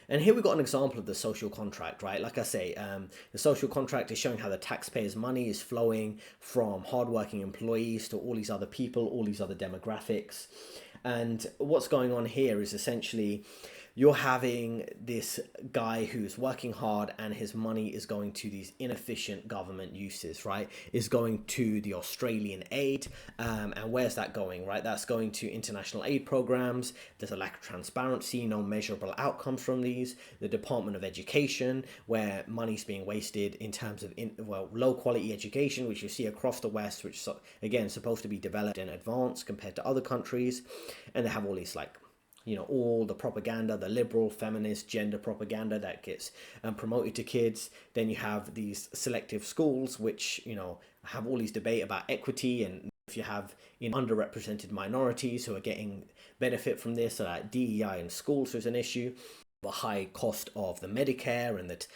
And here we've got an example of the social contract, right? Like I say, the social contract is showing how the taxpayers' money is flowing from hardworking employees to all these other people, all these other demographics. And what's going on here is essentially you're having this guy who's working hard and his money is going to these inefficient government uses, right? Is going to the Australian aid. And where's that going, right? That's going to international aid programs. There's a lack of transparency, no measurable outcomes from these. The Department of Education, where money's being wasted in terms of, low quality education, which you see across the West, which again, supposed to be developed in advance compared to other countries. And they have all these all the propaganda, the liberal, feminist, gender propaganda that gets promoted to kids. Then you have these selective schools, which, have all these debate about equity. And if you have underrepresented minorities who are getting benefit from this, so that DEI in schools is an issue. The high cost of the Medicare and that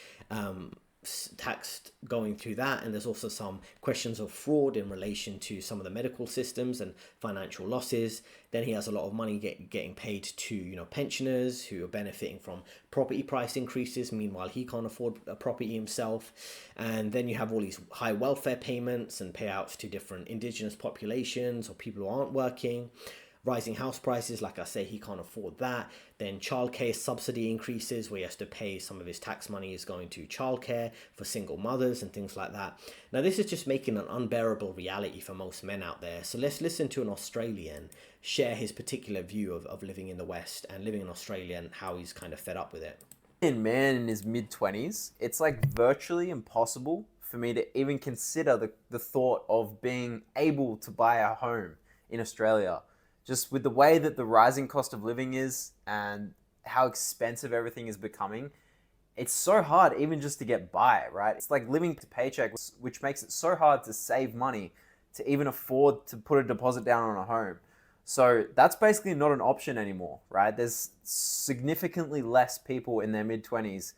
tax going through that, and there's also some questions of fraud in relation to some of the medical systems and financial losses. Then he has a lot of money getting paid to pensioners who are benefiting from property price increases. Meanwhile, he can't afford a property himself. And then you have all these high welfare payments and payouts to different indigenous populations or people who aren't working. Rising house prices, like I say, he can't afford that. Then childcare subsidy increases, where he has to pay some of his tax money is going to childcare for single mothers and things like that. Now, this is just making an unbearable reality for most men out there. So let's listen to an Australian share his particular view of living in the West and living in Australia and how he's kind of fed up with it. Man in his mid-20s, it's like virtually impossible for me to even consider the thought of being able to buy a home in Australia. Just with the way that the rising cost of living is and how expensive everything is becoming, it's so hard even just to get by, right? It's like living to paycheck, which makes it so hard to save money to even afford to put a deposit down on a home. So that's basically not an option anymore, right? There's significantly less people in their mid-20s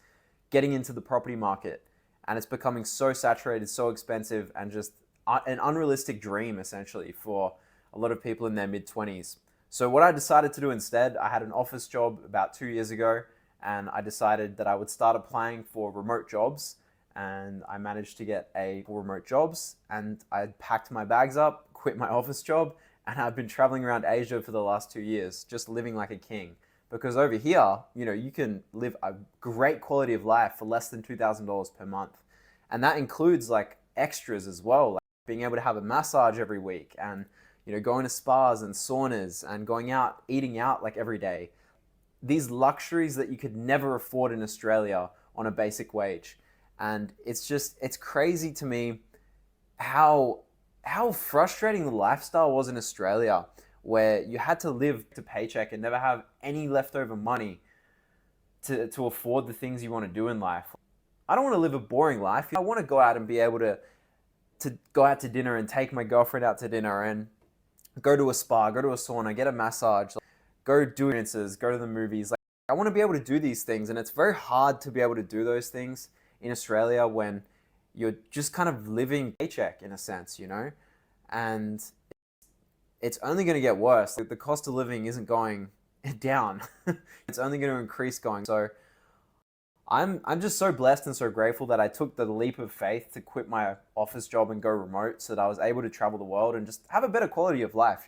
getting into the property market, and it's becoming so saturated, so expensive, and just an unrealistic dream essentially for a lot of people in their mid-20s. So what I decided to do instead, I had an office job about 2 years ago, and I decided that I would start applying for remote jobs, and I managed to get remote jobs, and I packed my bags up, quit my office job, and I've been traveling around Asia for the last 2 years, just living like a king. Because over here, you can live a great quality of life for less than $2,000 per month. And that includes like extras as well, like being able to have a massage every week and going to spas and saunas and going out, eating out like every day. These luxuries that you could never afford in Australia on a basic wage. And it's crazy to me how frustrating the lifestyle was in Australia, where you had to live to paycheck and never have any leftover money to afford the things you want to do in life. I don't want to live a boring life. I want to go out and be able to go out to dinner and take my girlfriend out to dinner and go to a spa, go to a sauna, get a massage, go do experiences, go to the movies. Like, I want to be able to do these things, and it's very hard to be able to do those things in Australia when you're just kind of living paycheck in a sense, and it's only going to get worse. The cost of living isn't going down. It's only going to increase going. So I'm just so blessed and so grateful that I took the leap of faith to quit my office job and go remote so that I was able to travel the world and just have a better quality of life,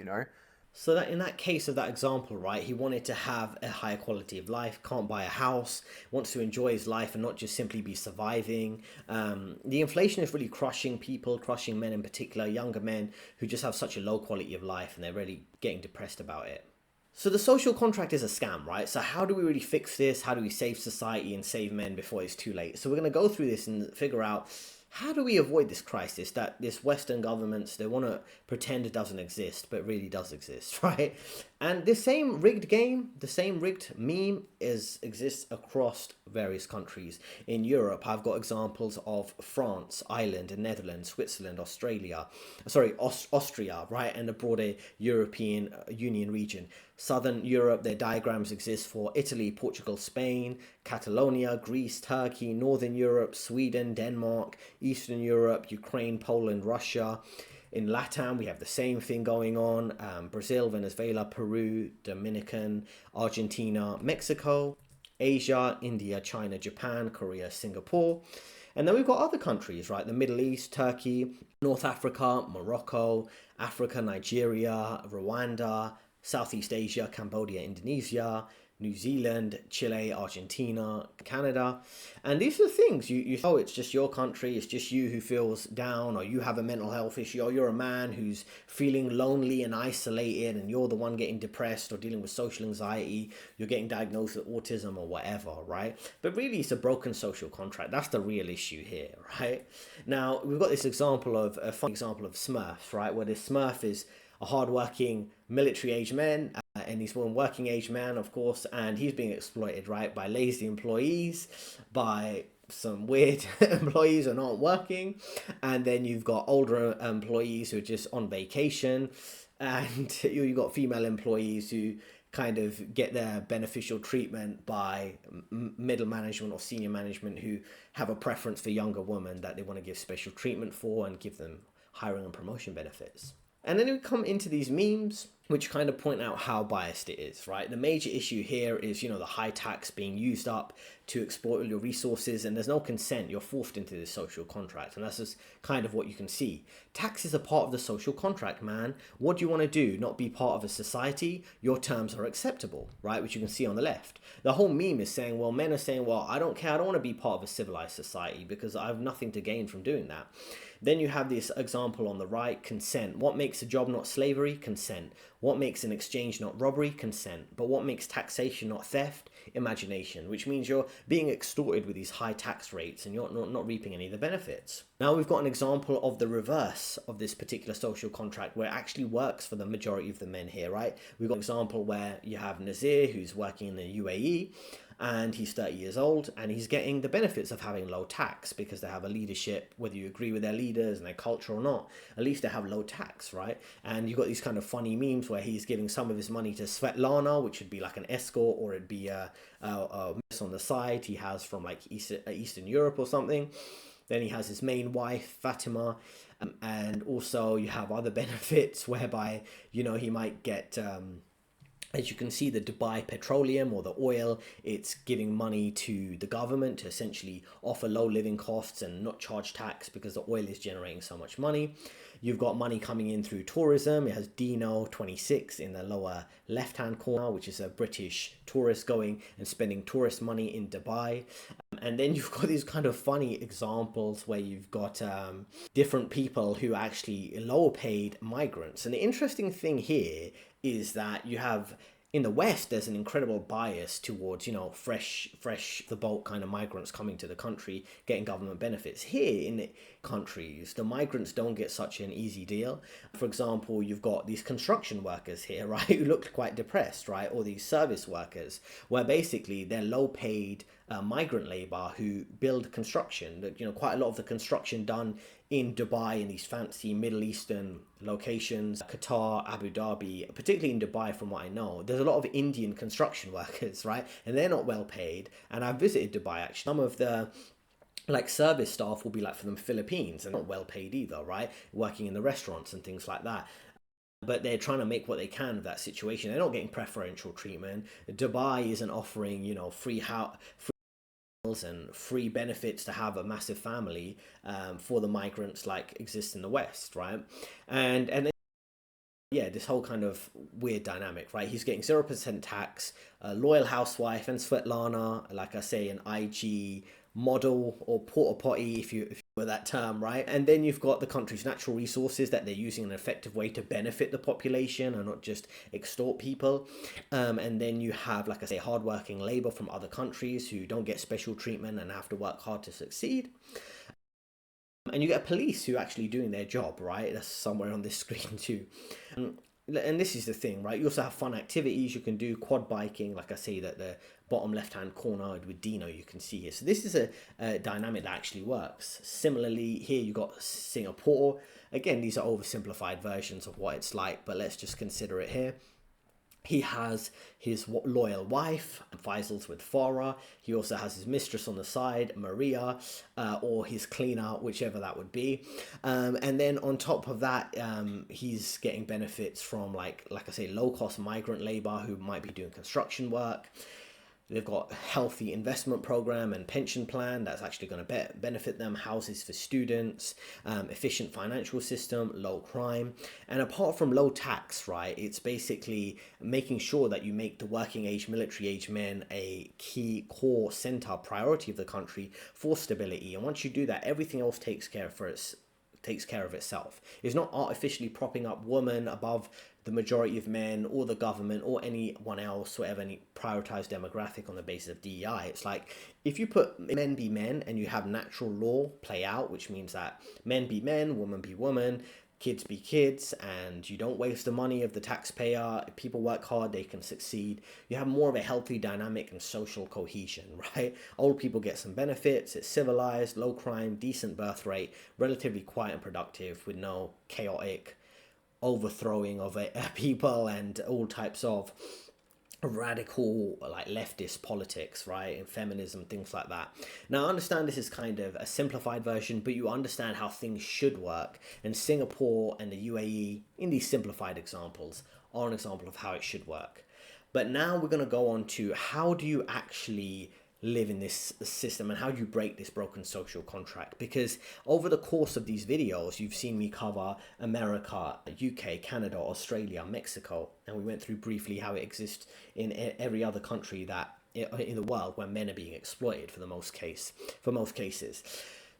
So that in that case of that example, right, he wanted to have a higher quality of life, can't buy a house, wants to enjoy his life and not just simply be surviving. The inflation is really crushing people, crushing men in particular, younger men who just have such a low quality of life and they're really getting depressed about it. So the social contract is a scam, right? So how do we really fix this? How do we save society and save men before it's too late? So we're going to go through this and figure out how do we avoid this crisis that this Western governments, they want to pretend it doesn't exist, but it really does exist, right? And this same rigged game, the same rigged meme exists across various countries. In Europe, I've got examples of France, Ireland, the Netherlands, Switzerland, Austria, right? And the broader European Union region. Southern Europe, their diagrams exist for Italy, Portugal, Spain, Catalonia, Greece, Turkey, Northern Europe, Sweden, Denmark, Eastern Europe, Ukraine, Poland, Russia. In Latam, we have the same thing going on. Brazil, Venezuela, Peru, Dominican, Argentina, Mexico. Asia, India, China, Japan, Korea, Singapore. And then we've got other countries, right? The Middle East, Turkey, North Africa, Morocco, Africa, Nigeria, Rwanda, Southeast Asia, Cambodia, Indonesia, New Zealand, Chile, Argentina, Canada. And these are things you oh, it's just your country, it's just you who feels down, or you have a mental health issue, or you're a man who's feeling lonely and isolated, and you're the one getting depressed or dealing with social anxiety, you're getting diagnosed with autism or whatever, right? But really, it's a broken social contract. That's the real issue here, right? Now, we've got this example of a fun example of Smurfs, right? Where this Smurf is a hardworking military-age man, and he's one working-age man, of course, and he's being exploited, right, by lazy employees, by some weird employees who are not working, and then you've got older employees who are just on vacation, and you've got female employees who kind of get their beneficial treatment by middle management or senior management who have a preference for younger women that they want to give special treatment for and give them hiring and promotion benefits. And then we come into these memes, which kind of point out how biased it is, right? The major issue here is, the high tax being used up to exploit all your resources, and there's no consent. You're forced into this social contract, and that's just kind of what you can see. Tax is a part of the social contract, man. What do you want to do? Not be part of a society? Your terms are acceptable, right? Which you can see on the left. The whole meme is saying, well, men are saying, well, I don't care. I don't want to be part of a civilized society because I have nothing to gain from doing that. Then you have this example on the right, consent. What makes a job not slavery? Consent. What makes an exchange not robbery? Consent. But what makes taxation not theft? Imagination, which means you're being extorted with these high tax rates and you're not reaping any of the benefits. Now we've got an example of the reverse of this particular social contract where it actually works for the majority of the men here, right? We've got an example where you have Nazir, who's working in the UAE, and he's 30 years old, and he's getting the benefits of having low tax because they have a leadership, whether you agree with their leaders and their culture or not, at least they have low tax, right? And you've got these kind of funny memes where he's giving some of his money to Svetlana, which would be like an escort, or it'd be a miss on the side he has from like Eastern Europe or something. Then he has his main wife, Fatima, and also you have other benefits whereby, he might get... as you can see, the Dubai petroleum or the oil, it's giving money to the government to essentially offer low living costs and not charge tax because the oil is generating so much money. You've got money coming in through tourism. It has Dino 26 in the lower left-hand corner, which is a British tourist going and spending tourist money in Dubai. And then you've got these kind of funny examples where you've got different people who are actually lower paid migrants. And the interesting thing here is that you have in the West, there's an incredible bias towards, fresh the bulk kind of migrants coming to the country, getting government benefits. Here in the countries, the migrants don't get such an easy deal. For example, you've got these construction workers here, right, who look quite depressed, right, or these service workers, where basically they're low paid migrant labor who build construction. Quite a lot of the construction done in Dubai, in these fancy Middle Eastern locations, Qatar, Abu Dhabi, particularly in Dubai from what I know, there's a lot of Indian construction workers, right? And they're not well paid. And I visited Dubai actually. Some of the service staff will be from the Philippines and not well paid either, right? Working in the restaurants and things like that. But they're trying to make what they can of that situation. They're not getting preferential treatment. Dubai isn't offering, free and free benefits to have a massive family for the migrants like exists in the West, right? And then this whole kind of weird dynamic, right? He's getting 0% tax, a loyal housewife, and Svetlana, like I say, an IG model or porta potty, if you were that term, right? And then you've got the country's natural resources that they're using in an effective way to benefit the population and not just extort people. And then you have, like I say, hardworking labor from other countries who don't get special treatment and have to work hard to succeed. And you get police who are actually doing their job, right? That's somewhere on this screen too. And this is the thing, right? You also have fun activities you can do, quad biking, like I say, that the bottom left-hand corner with Dino you can see here. So this is a dynamic that actually works. Similarly, here you got Singapore. Again, these are oversimplified versions of what it's like, but let's just consider it here. He has his loyal wife, Faisal's with Farah. He also has his mistress on the side, Maria, or his cleaner, whichever that would be. And then on top of that, he's getting benefits from, like I say, low-cost migrant labor who might be doing construction work. They've got a healthy investment program and pension plan that's actually going to benefit them, houses for students, efficient financial system, low crime. And apart from low tax, right, it's basically making sure that you make the working age, military age men a key core center priority of the country for stability. And once you do that, everything else takes care of itself. It's not artificially propping up women above the majority of men or the government or anyone else, whatever, any prioritized demographic on the basis of DEI. It's like if you put men be men and you have natural law play out, which means that men be men, woman be woman, kids be kids, and you don't waste the money of the taxpayer. If people work hard, they can succeed. You have more of a healthy dynamic and social cohesion, right? Old people get some benefits. It's civilized, low crime, decent birth rate, relatively quiet and productive with no chaotic overthrowing of people and all types of radical like leftist politics, right, and feminism, things like that. Now I understand this is kind of a simplified version, but you understand how things should work, and Singapore and the UAE in these simplified examples are an example of how it should work. But now we're going to go on to how do you actually live in this system and how do you break this broken social contract, because over the course of these videos you've seen me cover America, UK, Canada, Australia, Mexico, and we went through briefly how it exists in every other country that in the world where men are being exploited for most cases.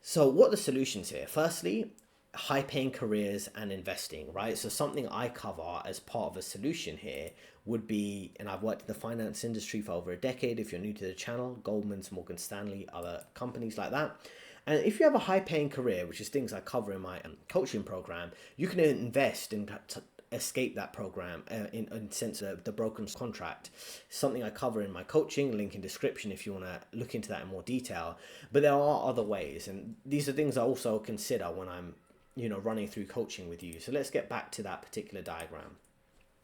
So what are the solutions here? Firstly, high paying careers and investing, right? So something I cover as part of a solution here would be, and I've worked in the finance industry for over a decade. If you're new to the channel, Goldman's, Morgan Stanley, other companies like that. And if you have a high paying career, which is things I cover in my coaching program, you can invest in to escape that program in sense of the broken contract. Something I cover in my coaching, link in description if you want to look into that in more detail. But there are other ways, and these are things I also consider when I'm running through coaching with you. So let's get back to that particular diagram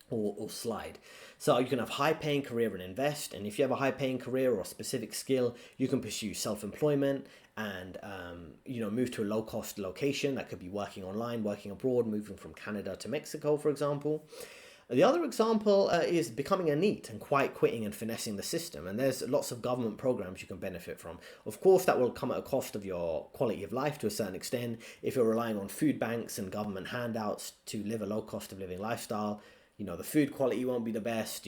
or slide. So you can have high paying career and invest. And if you have a high paying career or a specific skill, you can pursue self-employment and, move to a low cost location. That could be working online, working abroad, moving from Canada to Mexico, for example. The other example is becoming a NEET and quite quitting and finessing the system. And there's lots of government programs you can benefit from. Of course, that will come at a cost of your quality of life to a certain extent. If you're relying on food banks and government handouts to live a low cost of living lifestyle, the food quality won't be the best,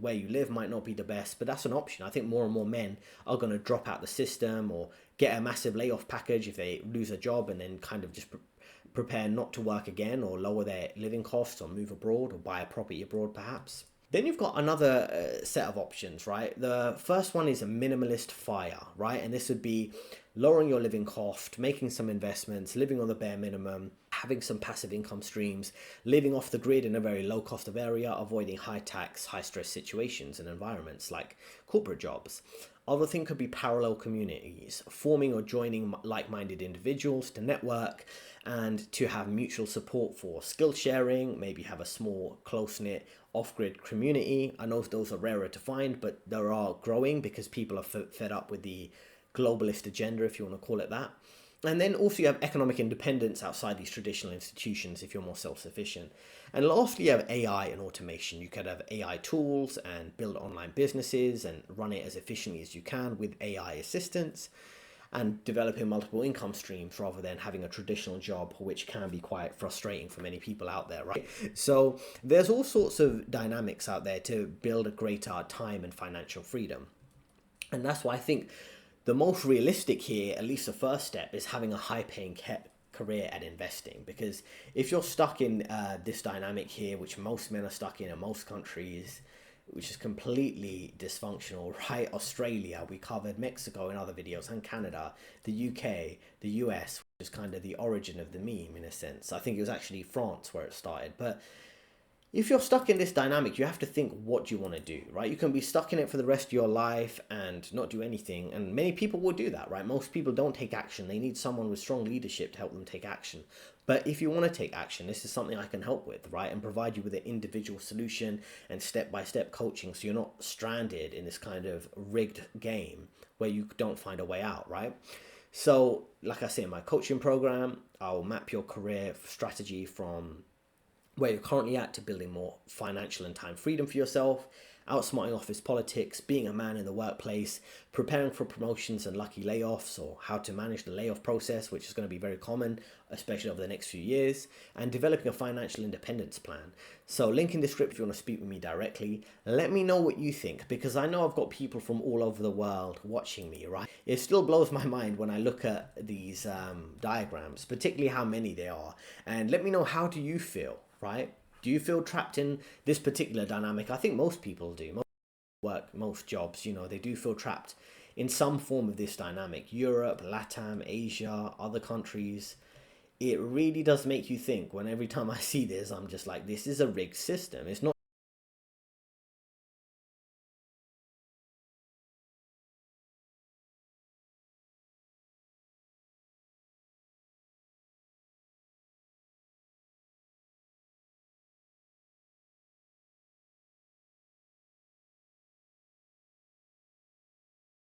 where you live might not be the best, but that's an option. I think more and more men are going to drop out the system or get a massive layoff package if they lose a job and then kind of just prepare not to work again or lower their living costs or move abroad or buy a property abroad perhaps. Then you've got another set of options, right? The first one is a minimalist FIRE, right? And this would be lowering your living cost, making some investments, living on the bare minimum, having some passive income streams, living off the grid in a very low cost of area, avoiding high tax, high stress situations and environments like corporate jobs. Other thing could be parallel communities, forming or joining like-minded individuals to network and to have mutual support for skill sharing, maybe have a small, close-knit, off-grid community. I know those are rarer to find, but they are growing because people are fed up with the globalist agenda, if you want to call it that. And then also you have economic independence outside these traditional institutions if you're more self-sufficient. And lastly, you have AI and automation. You could have AI tools and build online businesses and run it as efficiently as you can with AI assistance and developing multiple income streams rather than having a traditional job, which can be quite frustrating for many people out there, right? So there's all sorts of dynamics out there to build a greater time and financial freedom. And that's why I think the most realistic here, at least the first step, is having a high-paying career at investing. Because if you're stuck in this dynamic here, which most men are stuck in most countries, which is completely dysfunctional, right? Australia, we covered Mexico in other videos, and Canada, the UK, the US, which is kind of the origin of the meme in a sense. I think it was actually France where it started. But if you're stuck in this dynamic, you have to think, what do you want to do, right? You can be stuck in it for the rest of your life and not do anything. And many people will do that, right? Most people don't take action. They need someone with strong leadership to help them take action. But if you want to take action, this is something I can help with, right? And provide you with an individual solution and step-by-step coaching so you're not stranded in this kind of rigged game where you don't find a way out, right? So, like I say, in my coaching program, I'll map your career strategy from where you're currently at to building more financial and time freedom for yourself. outsmarting office politics, being a man in the workplace, preparing for promotions and lucky layoffs, or how to manage the layoff process, which is going to be very common, especially over the next few years, and developing a financial independence plan. So link in the description if you want to speak with me directly. Let me know what you think, because I know I've got people from all over the world watching me, right? It still blows my mind when I look at these diagrams, particularly how many there are. And let me know, how do you feel, right? Do you feel trapped in this particular dynamic? I think most people do. Most work, most jobs, they do feel trapped in some form of this dynamic. Europe, LATAM, Asia, other countries. It really does make you think. When every time I see this, I'm just like, this is a rigged system. It's not